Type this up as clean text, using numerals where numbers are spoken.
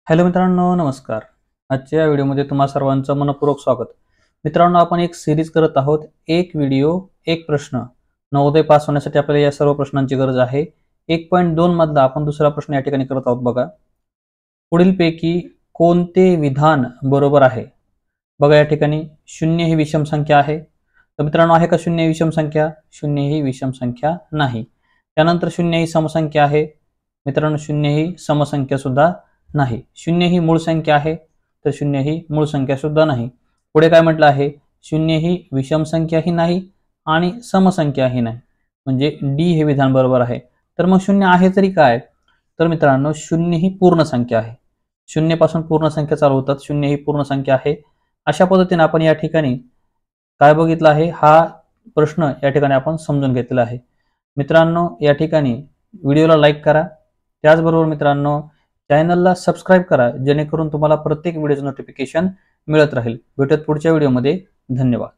Hello मित्रांनो, नमस्कार. आजच्या व्हिडिओमध्ये तुम्हा सर्वांचं मनपूर्वक स्वागत. मित्रांनो, आपण एक सिरीज करत आहोत. एक व्हिडिओ एक प्रश्न. नवोदय पास होण्यासाठी आपल्याला या सर्व प्रश्नांची गरज आहे. 1.2 मधला आपण दुसरा प्रश्न या ठिकाणी करत आहोत. बघा, पुढीलपैकी कोणते विधान बरोबर आहे? बघा, या ठिकाणी 0 ही विषम संख्या आहे. तर मित्रांनो, आहे का 0 ही विषम संख्या? 0 ही विषम संख्या नाही. त्यानंतर 0 ही समसंख्या आहे. मित्रांनो, 0 ही समसंख्या सुद्धा नाही. 0 ही मूळ संख्या आहे, तर 0 ही मूळ संख्या सुद्धा नाही. पुढे काय म्हटलं आहे? 0 ही विषम संख्याही नाही आणि समसंख्याही नाही. म्हणजे डी हे विधान बरोबर आहे. तर मग 0 आहे तरी काय? तर मित्रांनो, 0 ही पूर्ण संख्या आहे. 0 पासून पूर्ण संख्या चालू होतात. 0 ही पूर्ण संख्या आहे. अशा पद्धतीने आपण या ठिकाणी काय बघितलं आहे? हा प्रश्न या ठिकाणी आपण समजून घेतलेला आहे. मित्रांनो, या ठिकाणी व्हिडिओला लाईक करा. त्याचबरोबर मित्रांनो, चॅनलला सबस्क्राईब करा, जेणेकरून तुम्हाला प्रत्येक व्हिडिओचं नोटिफिकेशन मिळत राहील. भेटूयात पुढच्या व्हिडिओमध्ये. धन्यवाद.